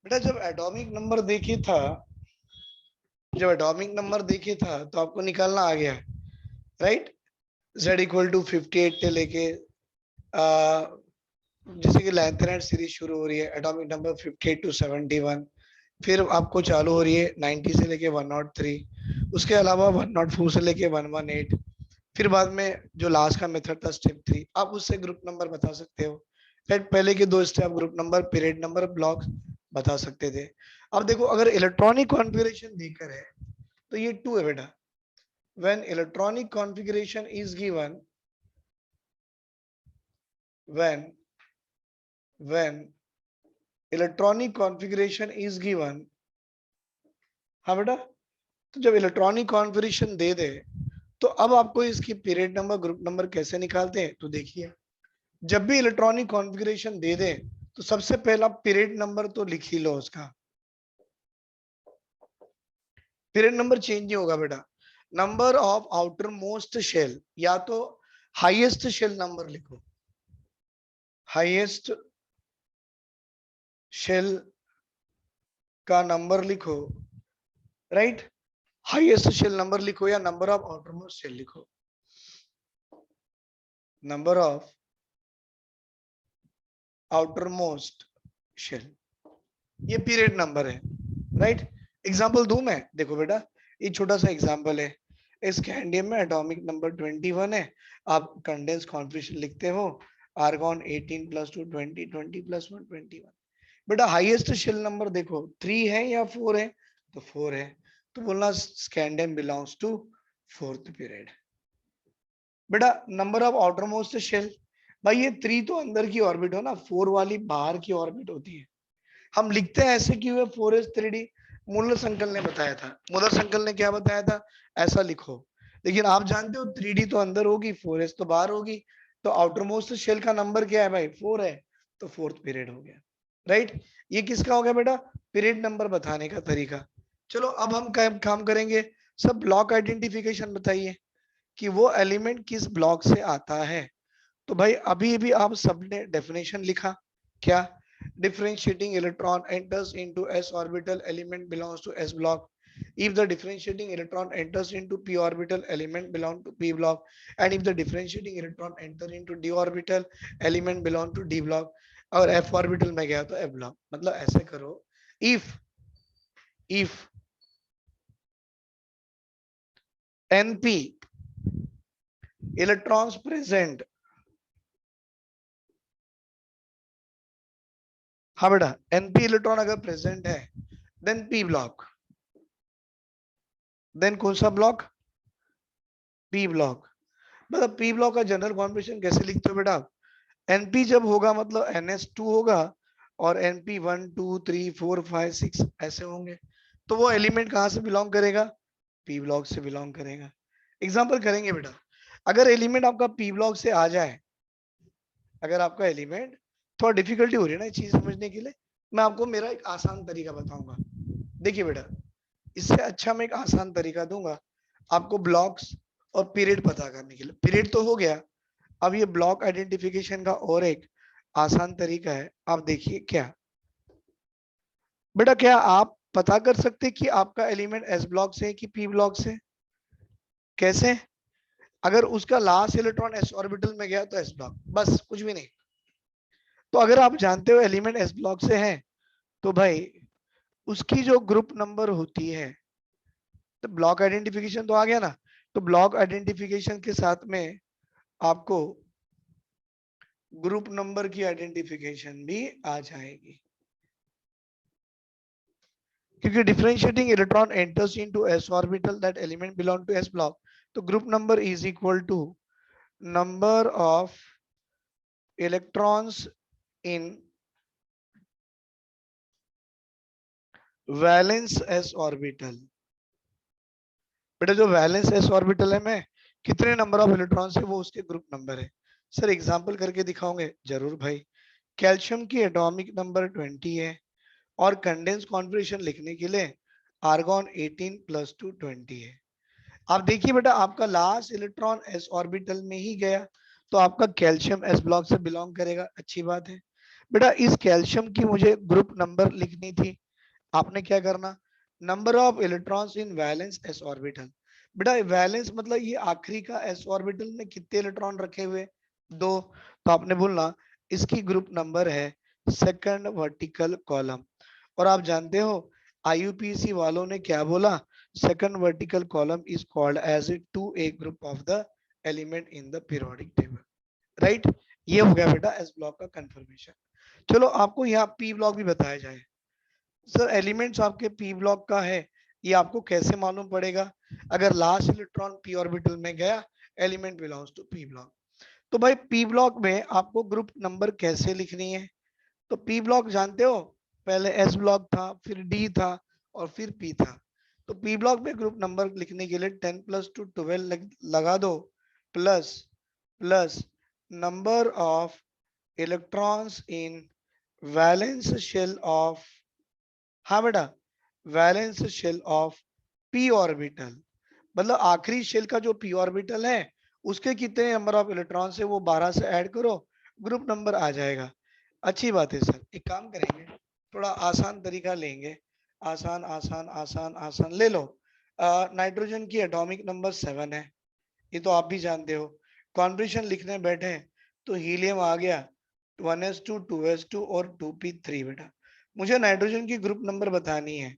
बेटा जब atomic number देखे था तो आपको निकालना आ गया, राइट। z इक्वल टू 58 से लेके जैसे कि लेंथेनाइट सीरीज शुरू हो रही है एटॉमिक नंबर 58 टू 71, फिर आपको चालू हो रही है 90 से लेके 103, उसके अलावा 104 से लेके 118, फिर बाद में जो लास्ट का मेथड था स्टेप 3, आप उससे ग्रुप नंबर बता सकते हो। राइट, पहले के दो step group number, period number, block बता सकते थे। अब देखो अगर इलेक्ट्रॉनिक कॉन्फ़िगरेशन देकर है तो ये 2 है बेटा। when electronic configuration is given when when electronic configuration is given, हाँ बेटा, तो जब इलेक्ट्रॉनिक कॉन्फ़िगरेशन दे दे तो अब आपको इसकी पीरियड नंबर ग्रुप नंबर कैसे निकालते हैं तो देखिए, जब भी इलेक्ट्रॉनिक कॉन्फ़िगरेशन दे दे तो सबसे पहला पीरियड नंबर तो लिख ही लो उसका। पीरियड नंबर चेंज नहीं होगा बेटा। Number of outermost shell, या तो हाईएस्ट शेल नंबर लिखो, हाईएस्ट शेल का नंबर लिखो, राइट। हाईएस्ट शेल नंबर लिखो या नंबर ऑफ आउटरमोस्ट शेल लिखो, नंबर ऑफ आउटरमोस्ट शेल, ये पीरियड नंबर है, राइट। एग्जांपल दूं मैं, देखो बेटा ये छोटा सा एग्जांपल है। स्कैंडियम में एटॉमिक नंबर 21 है, आप कंडेंस कॉन्फ़िगरेशन लिखते हो, आर्गॉन 18 प्लस 2 20, 20 प्लस 1 21। बेटा हाईएस्ट शेल नंबर देखो 3 है या 4 है, तो 4 है, तो बोलना scandium belongs to fourth period. बेटा number of outermost shell, भाई ये 3 तो अंदर की ऑर्बिट हो ना, 4 वाली बाहर की ऑर्बिट होती है। हम लिखते हैं ऐसे क्यों है, 4s3d, मूलर संकल ने बताया था। मूलर संकल ने क्या बताया था, ऐसा लिखो, लेकिन आप जानते हो 3d तो अंदर होगी, 4s तो बाहर होगी, तो आउटर मोस्ट शेल का नंबर क्या है भाई, 4 है, तो फोर्थ पीरियड हो गया, राइट। ये किसका हो गया बेटा, पीरियड नंबर बताने का तरीका। चलो अब हम काम करेंगे, सब ब्लॉक आइडेंटिफिकेशन बताइए कि वो एलिमेंट किस ब्लॉक से आता है। तो भाई अभी भी आप सबने डेफिनेशन लिखा क्या, differentiating electron enters into s orbital element belongs to s block if the differentiating electron enters into p orbital element belong to p block, and if the differentiating electron enter into d orbital element belong to d block, और f orbital में गया तो f block। मतलब ऐसे करो, if np electrons present, हाँ बेटा np electron अगर प्रेजेंट है देन p ब्लॉक, देन कौन सा ब्लॉक, p ब्लॉक। मतलब p ब्लॉक का जनरल कॉन्फिगरेशन कैसे लिखते हो बेटा, np जब होगा मतलब ns2 होगा, और np 1 2 3 4 5 6 ऐसे होंगे, तो वो एलिमेंट कहां से बिलोंग करेगा, p ब्लॉक से बिलोंग करेगा। एग्जांपल करेंगे बेटा, अगर एलिमेंट आपका p ब्लॉक से आ जाए, अगर आपका एलिमेंट, थोड़ा डिफिकल्टी हो रही है ना ये चीज समझने के लिए, मैं आपको मेरा एक आसान तरीका बताऊंगा। देखिए बेटा, इससे अच्छा मैं एक आसान तरीका दूंगा आपको ब्लॉक्स और पीरियड पता करने के लिए। पीरियड तो हो गया, अब ये ब्लॉक आइडेंटिफिकेशन का और एक आसान तरीका है। आप देखिए क्या बेटा, क्या आप पता कर सकते कि आपका एलिमेंट एस ब्लॉक से है कि पी ब्लॉक से, कैसे, अगर उसका लास्ट इलेक्ट्रॉन एस ऑर्बिटल में गया तो एस ब्लॉक, बस कुछ भी नहीं। तो अगर आप जानते हो एलिमेंट एस ब्लॉक से है तो भाई उसकी जो ग्रुप नंबर होती है, तो ब्लॉक आइडेंटिफिकेशन तो आ गया ना, तो ब्लॉक आइडेंटिफिकेशन के साथ में आपको ग्रुप नंबर की आइडेंटिफिकेशन भी आ जाएगी, क्योंकि differentiating electron enters into s orbital that element belong to s block, तो group number is equal to number of electrons in valence s orbital. बेटा जो वैलेंस s ऑर्बिटल है में कितने नंबर ऑफ इलेक्ट्रॉन्स है वो उसके ग्रुप नंबर है। सर एग्जांपल करके दिखाओगे, जरूर भाई। कैल्शियम की एटॉमिक नंबर 20 है, और कंडेंस कॉन्फ़िगरेशन लिखने के लिए आर्गॉन 18 प्लस 2 20 है। आप देखिए बेटा, आपका लास्ट इलेक्ट्रॉन s ऑर्बिटल में ही गया, तो आपका कैल्शियम s ब्लॉक से बिलोंग करेगा, अच्छी बात है। बेटा इस कैल्शियम की मुझे ग्रुप नंबर लिखनी थी। आपने क्या करना, number of electrons in valence S orbital. बेटा वैलेंस मतलब ये आखिरी का एस ऑर्बिटल में कितने इलेक्ट्रॉन रखे हुए, दो। तो आपने बोलना इसकी ग्रुप नंबर है सेकंड वर्टिकल कॉलम। और आप जानते हो आईयूपीएसी वालों ने क्या बोला, second vertical column is called as A two A group of the element in the periodic table, right. ये हो गया बेटा एस ब्लॉक का कंफर्मेशन। चलो आपको यहाँ पी ब्लॉक भी बताया जाए। सर एलिमेंट्स आपके पी ब्लॉक का है, ये आपको कैसे मालूम पड़ेगा, अगर लास्ट इलेक्ट्रॉन पी ऑर्बिटल में गया element belongs to P block. तो भाई पी ब्लॉक में आपको ग्रुप नंबर कैसे लिखनी है, तो पी ब्लॉक जानते हो, पहले एस ब्लॉक था, फिर डी था, और फिर पी था। तो पी ब्लॉक में ग्रुप नंबर लिखने के लिए 10 प्लस टू 12 लगा दो, plus plus number of electrons in valence shell of, हाँ बेटा, valence shell of P orbital, मतलब आखिरी शेल का जो पी ऑर्बिटल है उसके कितने नंबर ऑफ इलेक्ट्रॉन्स है वो 12 से ऐड करो, ग्रुप नंबर आ जाएगा। अच्छी बात है सर, एक काम करेंगे, थोड़ा आसान तरीका लेंगे, आसान आसान आसान आसान ले लो। नाइट्रोजन की एटॉमिक नंबर 7 है, ये तो आप भी जानते हो। कॉन्बिनेशन लिखने बैठे तो हीलियम आ गया 1s2 2s2 और 2p3 बेटा। मुझे नाइट्रोजन की ग्रुप नंबर बतानी है,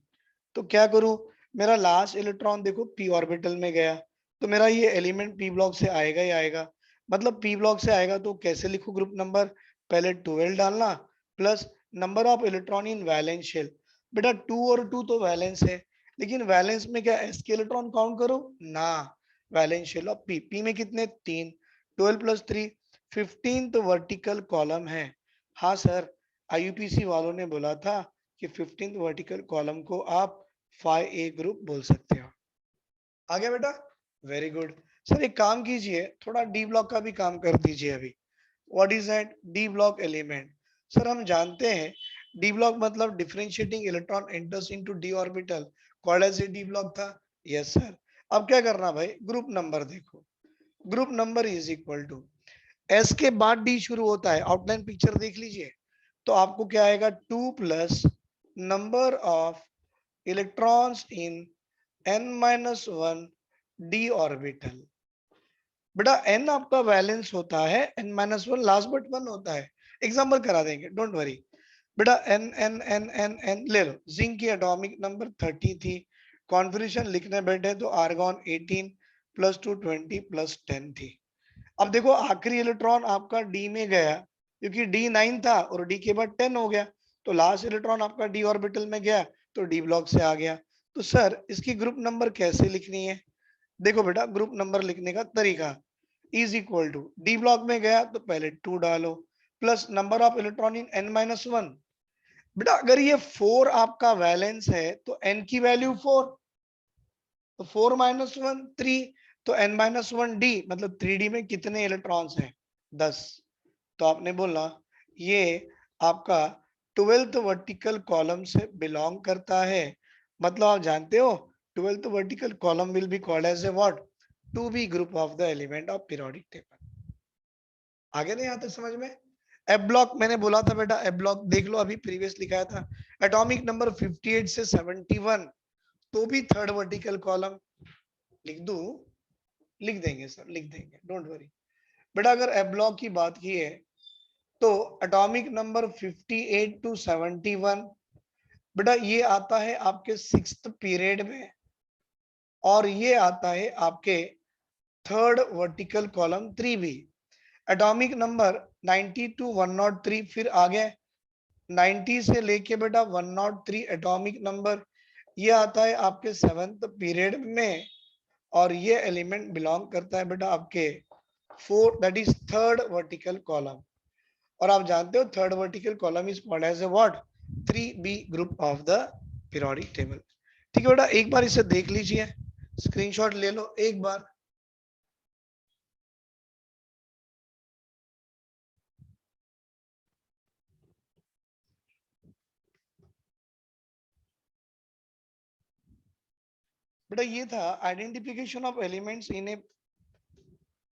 तो क्या करूं, मेरा लास्ट इलेक्ट्रॉन देखो पी ऑर्बिटल में गया, तो मेरा ये एलिमेंट पी ब्लॉक से आएगा ही आएगा। मतलब पी ब्लॉक से आएगा तो कैसे लिखूं ग्रुप नंबर, पहले 12 डालना plus number of electron in valence shell. बेटा 2 और 2 तो वैलेंस है, लेकिन वैलेंस में क्या एस के इलेक्ट्रॉन काउंट करो ना, valence shell of P, P में कितने, 3, 12 प्लस 3 15 तो वर्टिकल कॉलम है। हाँ सर, आईयूपीसी वालों ने बोला था कि 15th वर्टिकल कॉलम को आप 5A ग्रुप बोल सकते हो। आ गया बेटा, वेरी गुड। सर एक काम कीजिए, थोड़ा डी ब्लॉक का भी काम कर दीजिए अभी। What is that D block element, sir हम जानते हैं डी ब्लॉक मतलब differentiating electron enters into D orbital, called as a D block था। Yes sir. अब क्या करना भाई, ग्रुप नंबर देखो, group number is equal to S के बाद डी शुरू होता है, आउटलाइन पिक्चर देख लीजिए, तो आपको क्या आएगा 2 plus number of electrons in n-1 d orbital. बेटा n आपका वैलेंस होता है, n-1 लास्ट बट वन होता है, एग्जांपल करा देंगे, डोंट वरी। बेटा n n n n n ले लो, जिंक की एटॉमिक नंबर 30 थी, कॉन्फ़िगरेशन लिखने बैठे तो आर्गॉन 18 प्लस 2 20 प्लस 10 थी। अब देखो आखिरी इलेक्ट्रॉन आपका डी में गया, क्योंकि डी 9 था और डी के बाद 10 हो गया, तो लास्ट इलेक्ट्रॉन आपका डी ऑर्बिटल में गया तो डी ब्लॉक से आ गया। तो सर इसकी ग्रुप नंबर कैसे लिखनी है, देखो बेटा ग्रुप नंबर लिखने का तरीका is equal to D block में गया तो पहले 2 डालो plus number of electron in n-1। बेटा अगर ये 4 आपका वैलेंस है तो n की वैल्यू 4, तो 4 माइनस 1 3, तो n-1d मतलब 3d में कितने इलेक्ट्रॉन्स हैं, 10। तो आपने बोला ये आपका 12th वर्टिकल कॉलम से बिलोंग करता है, मतलब आप जानते हो 12th vertical column will be called as a what, 2b group of the element of periodic table. आगे नहीं आते समझ में। एफ ब्लॉक मैंने बोला था बेटा, एफ ब्लॉक देख लो, अभी प्रीवियस लिखाया था, एटॉमिक नंबर 58 से 71, तो भी थर्ड वर्टिकल कॉलम लिख दू, लिख देंगे सर, लिख देंगे, डोंट वरी। बेटा अगर एफ ब्लॉक की बात की है तो एटॉमिक नंबर 58 टू 71, बेटा ये आता है आपके 6th पीरियड में, और ये आता है आपके third vertical column 3b। Atomic number 90 to 103 फिर आ गए, 90 से लेके बेटा 103 एटॉमिक नंबर, ये आता है आपके 7th पीरियड में, और ये एलिमेंट बिलोंग करता है बेटा आपके fourth, that is third vertical column. और आप जानते हो third vertical column is called as a what, 3b group of the periodic table. ठीक है बेटा, एक बार इसे देख लीजिए, स्क्रीनशॉट ले लो एक बार। बेटा ये था identification of elements in a,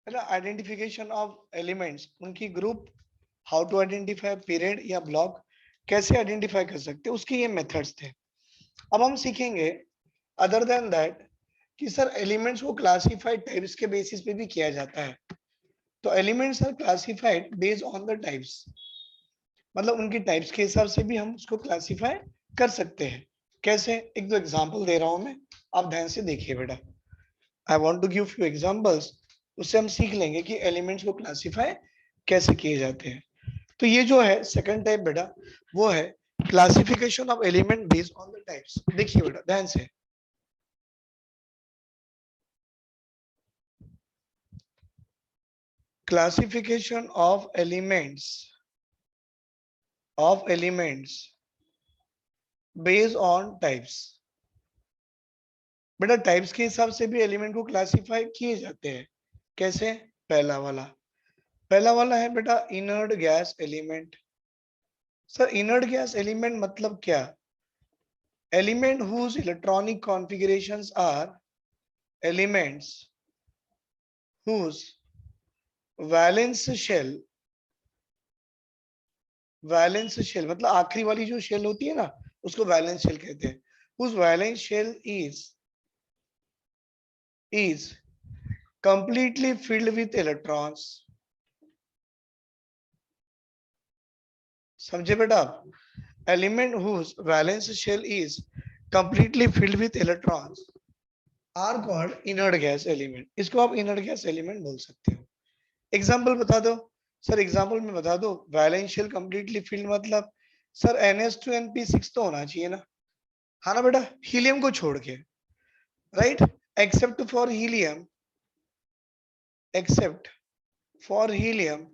identification of elements उनकी group how to identify period या ब्लॉक, कैसे आइडेंटिफाई कर सकते हैं, उसके ये मेथड्स थे। अब हम सीखेंगे अदर देन दैट कि सर एलिमेंट्स को क्लासिफाइड टाइप्स के बेसिस पे भी किया जाता है। तो elements are classified based on the types, मतलब उनकी टाइप्स के हिसाब से भी हम उसको क्लासिफाई कर सकते हैं। कैसे, एक दो एग्जांपल दे रहा हूं मैं, आप ध्यान से देखिए बेटा। I want to give few examples, उससे हम सीख लेंगे कि एलिमेंट्स को क्लासिफाई कैसे किए जाते हैं। तो ये जो है सेकंड टाइप बेटा, वो है classification of element based on the types. देखिए बेटा ध्यान से, classification of elements based on types. बेटा टाइप्स के हिसाब से भी एलिमेंट को क्लासिफाई किए जाते हैं। कैसे, पहला वाला है बेटा inert gas element. Sir inert gas element मतलब क्या? Element whose electronic configurations are elements whose valence shell मतलब आखिरी वाली जो शेल होती है ना, उसको वैलेंस शेल कहते हैं। whose valence shell is completely filled with electrons। समझे बेटा आप? Element whose valence shell is completely filled with electrons are called inert gas element. इसको आप इनर्ट गैस एलिमेंट बोल सकते हो। एग्जाम्पल बता दो सर, एग्जाम्पल में बता दो। वैलेंस शेल कंप्लीटली फिल्ड मतलब सर NH2 NP6 तो होना चाहिए ना, हाँ ना बेटा, हीलियम को छोड़ के, राइट, एक्सेप्ट फॉर हीलियम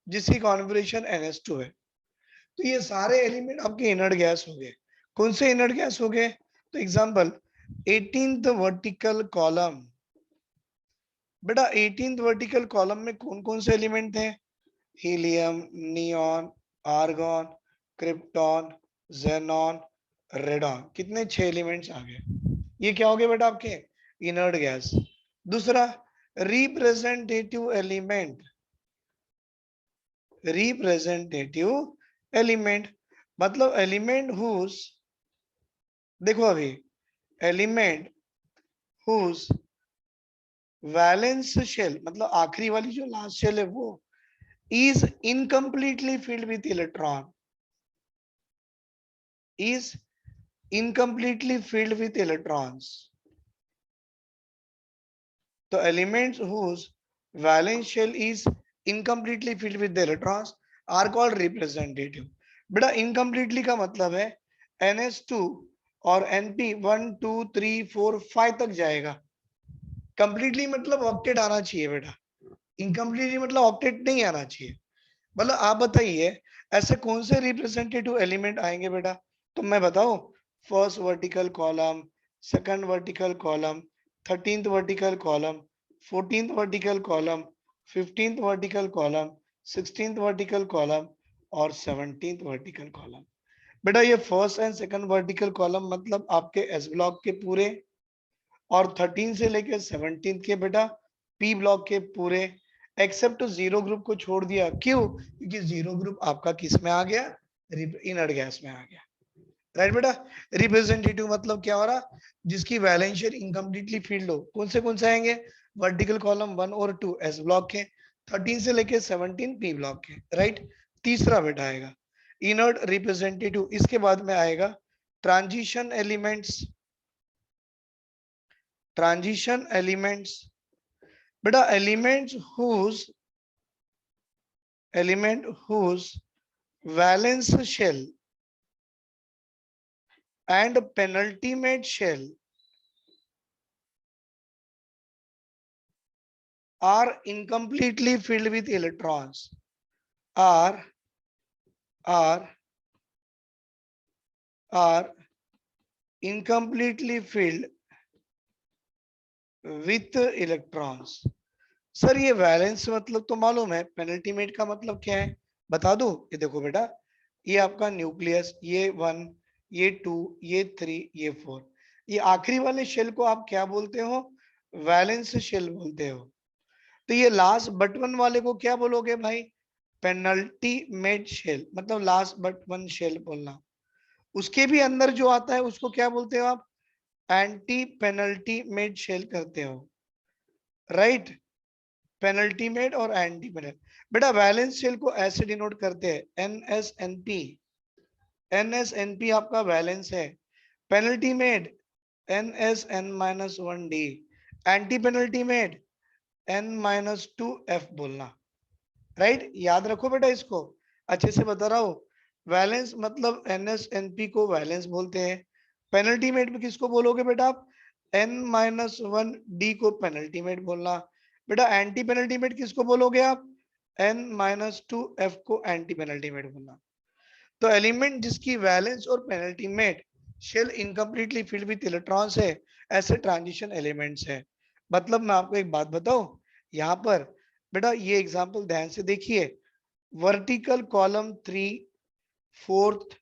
जिसकी कॉन्फिगरेशन NH2 है। तो ये सारे एलिमेंट आपके इनर्ट गैस हो गए। कौन से इनर्ट गैस हो गए? तो एग्जाम्पल 18th वर्टिकल कॉलम। बेटा 18th वर्टिकल कॉलम में कौन कौन से एलिमेंट थे? Helium, neon, argon, krypton, xenon, radon. कितने? 6 एलिमेंट्स आ गए। ये क्या हो गए बेटा आपके? Inert gas. दूसरा रिप्रेजेंटेटिव एलिमेंट, मतलब एलिमेंट हुज, देखो अभी, एलिमेंट हुज वैलेंस शेल मतलब आखिरी वाली जो लास्ट शेल है वो is incompletely filled with electron, is incompletely filled with electrons। तो elements whose valence shell is incompletely filled with the electrons are called representative। बेटा incompletely का मतलब है NH2 और NP 1 2 3 4 5 तक जाएगा। कंप्लीटली मतलब ऑक्टेट आना चाहिए बेटा, इनकम्प्लीटली मतलब ऑक्टेट नहीं आना चाहिए। मतलब आप बताइए ऐसे कौन से रिप्रेजेंटेटिव एलिमेंट आएंगे बेटा? तो मैं बताऊं, first vertical column, second vertical column, 13th vertical column, 14th vertical column, 15th vertical column, 16th vertical column और 17th वर्टिकल कॉलम। बेटा ये first and second vertical column मतलब आपके एस ब्लॉक के पूरे, और 13 से लेकर 17 के बेटा पी ब्लॉक के पूरे, एक्सेप्ट जीरो ग्रुप को छोड़ दिया। क्यों? क्योंकि जीरो ग्रुप आपका किस में आ गया? इनर्ट गैस में आ गया, राइट बेटा। रिप्रेजेंटेटिव मतलब क्या हो रहा? जिसकी वैलेंस शेल इनकम्प्लीटली फील्ड हो। कौन से आएंगे? वर्टिकल कॉलम 1 और 2 एस ब्लॉक के, 13 से लेके 17 पी ब्लॉक के, राइट। तीसरा बेटा आएगा इनर्ट रिप्रेजेंटेटिव। इसके बाद में आएगा ट्रांजिशन एलिमेंट्स, बेटा element whose valence shell and penultimate shell are incompletely filled with electrons, are incompletely filled with electrons। Sir ये वैलेंस मतलब तो मालूम है, पेनल्टीमेट का मतलब क्या है बता दो। ये देखो बेटा, ये आपका न्यूक्लियस, ये 1, ये 2, ये 3, ये 4, ये आखिरी वाले शेल को आप क्या बोलते हो? वैलेंस शेल बोलते हो। तो ये लास्ट बटन वाले को क्या बोलोगे भाई? पेनल्टीमेट शेल मतलब लास्ट बट वन शेल बोलना। उसके भी अंदर जो आता है उसको क्या बोलते हो आप? एंटी पेनल्टीमेट शेल करते हो, राइट? पेनल्टीमेट और एंटी पेनल्टी। बेटा बैलेंस शेल को ऐसे डिनोट करते हैं एनएसएनपी। एनएसएनपी आपका बैलेंस है। Penalty made NSN-1D, anti penalty made N-2F बोलना, राइट? याद रखो बेटा इसको, अच्छे से बता रहा हूँ। वैलेंस मतलब NSNP को वैलेंस बोलते हैं। पेनल्टी मेड में किसको बोलोगे बेटा आप? N-1D को पेनल्टी मेड बोलना। बेटा एंटी पेनल्टी मेड किसको बोलोगे आप? N-2F को एंटी पेनल्टी मेड बोलना। तो एलिमेंट जिसकी वैलेंस और penultimate shell incompletely filled with electrons है, ऐसे ट्रांजिशन एलिमेंट्स है। मतलब मैं आपको एक बात बताऊं, यहाँ पर बेटा ये एग्जांपल ध्यान से देखिए। वर्टिकल कॉलम 3, 4th,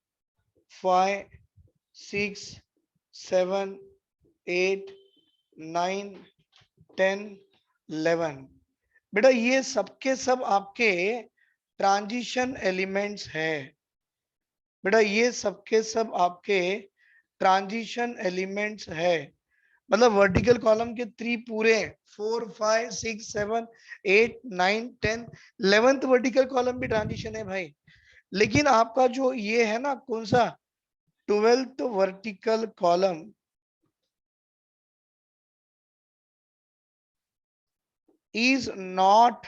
5, 6, 7, 8, 9, 10, 11, बेटा ये सबके सब आपके ट्रांजिशन एलिमेंट्स है। बेटा ये सबके सब आपके ट्रांजिशन एलिमेंट्स है। मतलब वर्टिकल कॉलम के 3 पूरे, 4, 5, 6, 7, 8, 9, 10, 11th वर्टिकल कॉलम भी ट्रांजिशन है भाई। लेकिन आपका जो ये है ना, कौन सा? 12th vertical column is not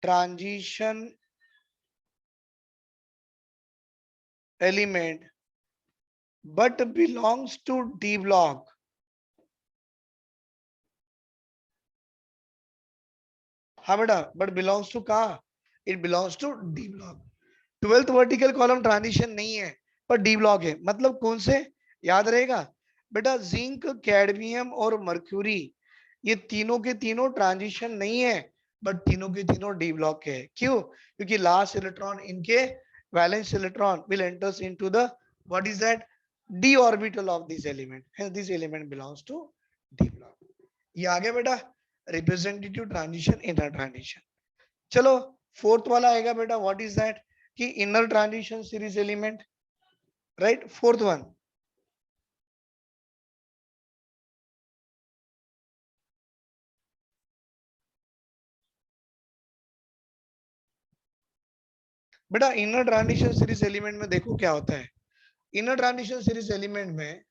transition element but belongs to D block. हाँ बेटा, but belongs to कहाँ? It belongs to D block. 12th vertical column transition नहीं है पर डी ब्लॉक है। मतलब कौन से? याद रहेगा बेटा, जिंक, कैडमियम और मर्क्यूरी, ये तीनों के तीनों ट्रांजिशन नहीं है, बट तीनों के तीनों डी ब्लॉक के है। क्यों? क्योंकि लास्ट इलेक्ट्रॉन इनके valence electron will enters into the what is that? D orbital of this element, hence this element belongs to D block. ये आ गया बेटा रिप्रेजेंटेटिव ट्रांजिशन, इनर ट्रांजिशन। चलो फोर्थ वाला आएगा बेटा, व्हाट इज दैट? कि inner transition series element, right? Fourth one, बेटा इनर ट्रांजिशन सीरीज एलिमेंट में देखो क्या होता है। इनर ट्रांजिशन सीरीज एलिमेंट में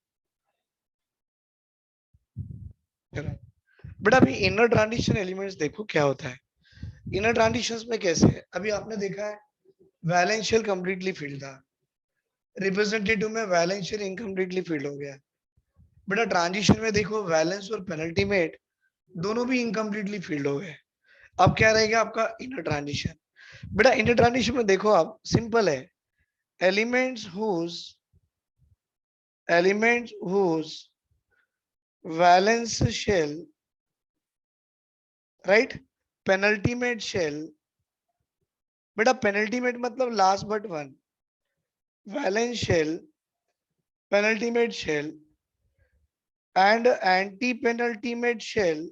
बेटा अभी इनर ट्रांजिशन एलिमेंट्स देखो क्या होता है। इनर ट्रांजिशंस में कैसे है, अभी आपने देखा है वैलेंशियल कंप्लीटली फील्ड था, रिप्रेजेंटेटिव में वैलेंशियल इनकम्प्लीटली फील्ड हो गया। बेटा ट्रांजिशन में देखो वैलेंस और पेनल्टीमेट दोनों भी इनकम्प्लीटली फील्ड हो गए। अब क्या रहेगा आपका इनर ट्रांजिशन। बेटा इनर ट्रांजिशन में देखो आप, सिंपल है, elements whose valence shell, right, penultimate shell, बेटा पेनल्टीमेट मतलब last but one, valence shell, penultimate shell and anti penultimate shell,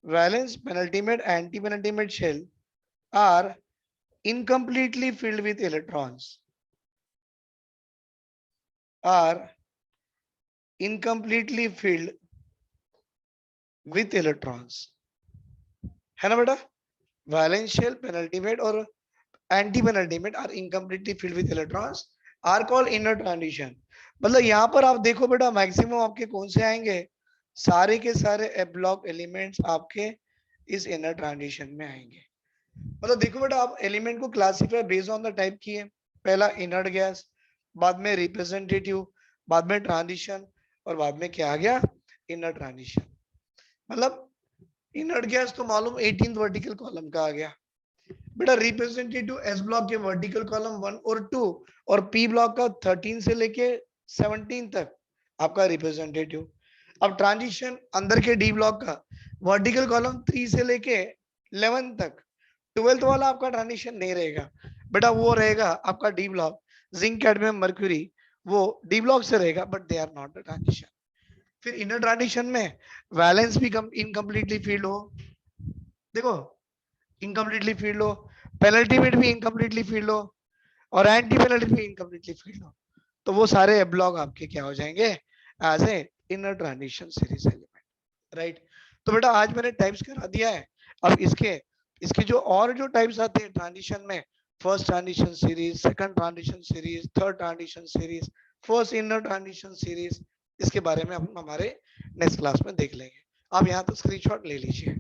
valence, penultimate, anti penultimate shell are incompletely filled with electrons, are incompletely filled with electrons, है ना बेटा? Valence shell, penultimate और anti penultimate are incompletely filled with electrons, are called inner transition. मतलब यहाँ पर आप देखो बेटा मैक्सिमम आपके कौन से आएंगे? सारे के सारे एफ ब्लॉक एलिमेंट्स आपके इस इनर ट्रांजिशन में आएंगे। मतलब देखो बेटा आप एलिमेंट को classify based on the type किए, पहला इनर्ट गैस, बाद में रिप्रेजेंटेटिव, बाद में ट्रांजिशन और बाद में क्या आ गया? Inner transition. मतलब इनर्ट गैस तो मालूम 18th वर्टिकल कॉलम का आ गया बेटा, रिप्रेजेंटेटिव एस ब्लॉक के वर्टिकल कॉलम 1 और 2 और पी ब्लॉक का 13 से लेके 17 तक आपका रिप्रेजेंटेटिव। अब ट्रांजिशन अंदर के डी ब्लॉक का वर्टिकल कॉलम 3 से लेके 11 तक, 12th वाला आपका ट्रांजिशन नहीं रहेगा बेटा, वो रहेगा आपका D block, zinc, cadmium, mercury, वो डी ब्लॉक से रहेगा, but they are not the transition. फिर इनर ट्रांजिशन में वैलेंस भी इनकम्प्लीटली फील्ड हो, देखो इनकम्प्लीटली फील्ड हो, पेनल्टी भी इनकम्प्लीटली फील्ड हो, और एंटी पेनल्टी भी इनकम्प्लीटली फील्ड हो, तो वो सारे ब्लॉक आपके क्या हो जाएंगे as a inner transition series element, right. तो बेटा आज मैंने टाइप्स करा दिया है। अब इसके इसके जो और जो टाइप्स आते हैं ट्रांजिशन में, first transition series, second transition series, third transition series, first inner transition series, इसके बारे में हम हमारे नेक्स्ट क्लास में देख लेंगे। आप यहाँ तो स्क्रीनशॉट ले लीजिए।